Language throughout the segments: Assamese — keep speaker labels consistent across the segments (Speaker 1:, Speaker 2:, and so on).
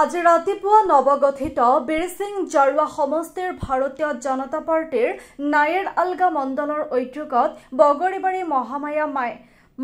Speaker 1: আজি ৰাতিপুৱা নৱগঠিত বীৰসিং জাৰুৱা সমষ্টিৰ ভাৰতীয় জনতা পাৰ্টিৰ নায়েৰ আলগা মণ্ডলৰ উদ্যোগত বগৰীবাৰী মহামায়া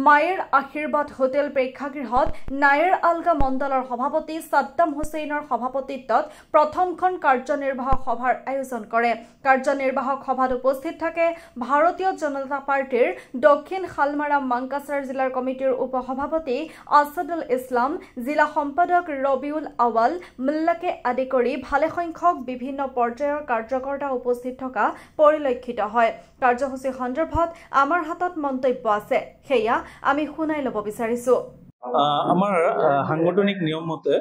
Speaker 1: মায়েৰ আশীৰ্বাদ হোটেল প্ৰেক্ষাগৃহত নায়েৰ আলগা মণ্ডলৰ সভাপতি সাদ্দাম হুছেইনৰ সভাপতিত্বত প্ৰথমখন কাৰ্যনিৰ্বাহক সভাৰ আয়োজন কৰে। কাৰ্যনিৰ্বাহক সভাত উপস্থিত থাকে ভাৰতীয় জনতা পাৰ্টিৰ দক্ষিণ শালমাৰা মাংকাছাৰ জিলাৰ কমিটিৰ উপসভাপতি আছাদুল ইছলাম, জিলা সম্পাদক ৰবিউল আৱাল মুল্লাকে আদি কৰি ভালে সংখ্যক বিভিন্ন পৰ্যায়ৰ কাৰ্যকৰ্তা উপস্থিত থকা পৰিলক্ষিত হয়। কাৰ্যসূচী সন্দৰ্ভত আমাৰ হাতত মন্তব্য আছে, সেয়া আমি শুনাই ল'ব বিচাৰিছো।
Speaker 2: আমাৰ সাংগঠনিক নিয়ম মতে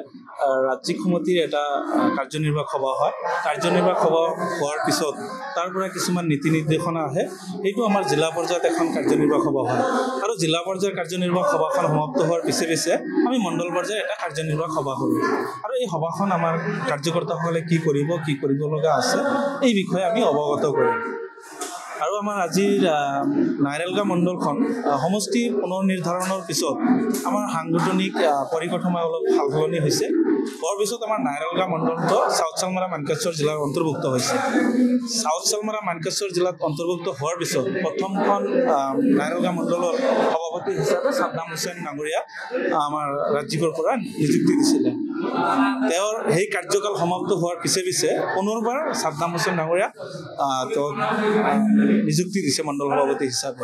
Speaker 2: ৰাজ্যিক সমিতিৰ এটা কাৰ্যনিৰ্বাহক সভা হয়। কাৰ্যনিৰ্বাহক সভা হোৱাৰ পিছত তাৰ পৰা কিছুমান নীতি নিৰ্দেশনা আহে, সেইটো আমাৰ জিলা পৰ্যায়ত এখন কাৰ্যনিৰ্বাহক সভা হয়। আৰু জিলা পৰ্যায়ৰ কাৰ্যনিৰ্বাহক সভাখন সমাপ্ত হোৱাৰ পিছে পিছে আমি মণ্ডল পৰ্যায়ৰ এটা কাৰ্যনিৰ্বাহক সভা কৰোঁ। আৰু এই সভাখন আমাৰ কাৰ্যকৰ্তাসকলে কি কৰিব লগা আছে এই বিষয়ে আমি অৱগত কৰিম। আৰু আমাৰ আজিৰ নায়েৰ আলগা মণ্ডলখন সমষ্টি পুনৰ নিৰ্ধাৰণৰ পিছত আমাৰ সাংগঠনিক পৰিকাঠামো অলপ সাল সলনি হৈছে। হোৱাৰ পিছত আমাৰ নায়েৰ আলগা মণ্ডলটো চাউথ চালমাৰা মানকাছৰ জিলাৰ অন্তৰ্ভুক্ত হৈছে। চাউথ চালমাৰা মানকাছৰ জিলাত অন্তৰ্ভুক্ত হোৱাৰ পিছত প্ৰথমখন নায়েৰ আলগা মণ্ডলৰ সভাপতি হিচাপে সাদ্দাম হুছেইন নাগৰীয়া আমাৰ ৰাজ্যিকৰ পৰা নিযুক্তি দিছিলে। তেওঁৰ সেই কাৰ্যকাল সমাপ্ত হোৱাৰ পিছে পিছে পুনৰবাৰ সাদ্দাম হুছেইন নাগৰীয়াক তেওঁক নিযুক্তি দিছে মণ্ডল সভাপতি হিচাপে।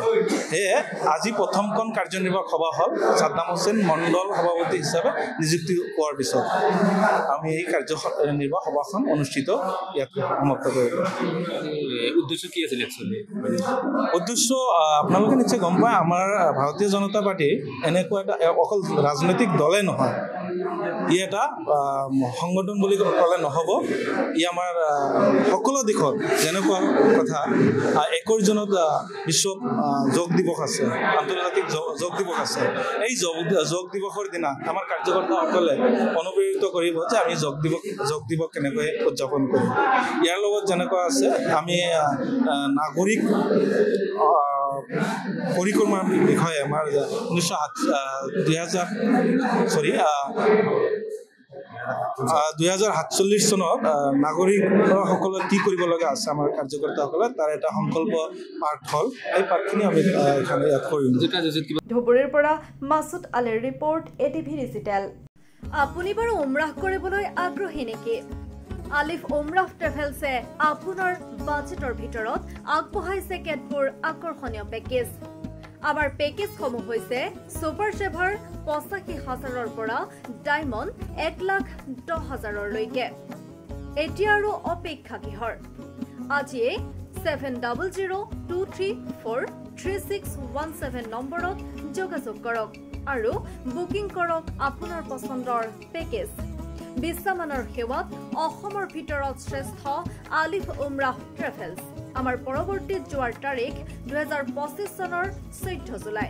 Speaker 2: সেয়ে আজি প্ৰথমখন কাৰ্যনিৰ্বাহক সভা হ'ল সাদ্দাম হুছেইন মণ্ডল সভাপতি হিচাপে নিযুক্তি পোৱাৰ পিছত আমি এই কাৰ্যনিৰ্বাহক সভাখন অনুষ্ঠিত ইয়াত সমাপ্ত কৰিলোঁ।
Speaker 3: উদ্দেশ্য কি আছিল একচুৱেলি?
Speaker 2: উদ্দেশ্য আপোনালোকে নিশ্চয় গম পায়, আমাৰ ভাৰতীয় জনতা পাৰ্টি এনেকুৱা এটা অকল ৰাজনৈতিক দলে নহয়, ই এটা সংগঠন বুলি ক'লে নহ'ব। ই আমাৰ সকলো দিশত যেনেকুৱা কথা 21 জুনত বিশ্ব যোগ দিৱস আছে, আন্তৰ্জাতিক যোগ দিৱস আছে। এই যোগ দিৱসৰ দিনা আমাৰ কাৰ্যকৰ্তাসকলে অনুপ্ৰেৰিত কৰিব যে আমি যোগ দিৱস কেনেকৈ উদযাপন কৰিম। ইয়াৰ লগত যেনেকুৱা আছে আমি নাগৰিক পৰিক্ৰমাৰ বিষয়ে আমাৰ 2047 চনত নাগৰিকসকলে কি কৰিব লগা আছে আমাৰ কাৰ্যকৰ্তাসকলে, তাৰ এটা সংকল্প পাঠ হ'ল। এই পাঠখিনি আমি ইয়াত কৰিম।
Speaker 1: ধুবুৰীৰ পৰা মাছুদ আলীৰ ৰিপৰ্ট, ATV ডিজিটেল। আপুনি বাৰু উমৰাহ কৰিবলৈ আগ্ৰহী নেকি? আলিফ উমৰাহ ট্ৰেভেলছে আপোনাৰ বাজেটৰ ভিতৰত আগবঢ়াইছে কেতবোৰ আকৰ্ষণীয় পেকেজ। আমাৰ পেকেজসমূহ হৈছে ছুপাৰ চেভাৰ 85,000ৰ পৰা ডায়মণ্ড 1,10,000লৈকে। এতিয়া আৰু অপেক্ষা কিহৰ? আজিয়ে 7002343617 নম্বৰত যোগাযোগ কৰক আৰু বুকিং কৰক আপোনাৰ পচন্দৰ পেকেজ। বিশ্বমানৰ সেৱাত অসমৰ ভিতৰত শ্ৰেষ্ঠ আলিফ উমৰাহ ট্ৰেভেলছ। আমাৰ পৰৱৰ্তী যোৱাৰ তাৰিখ 2025 চনৰ 14 জুলাই।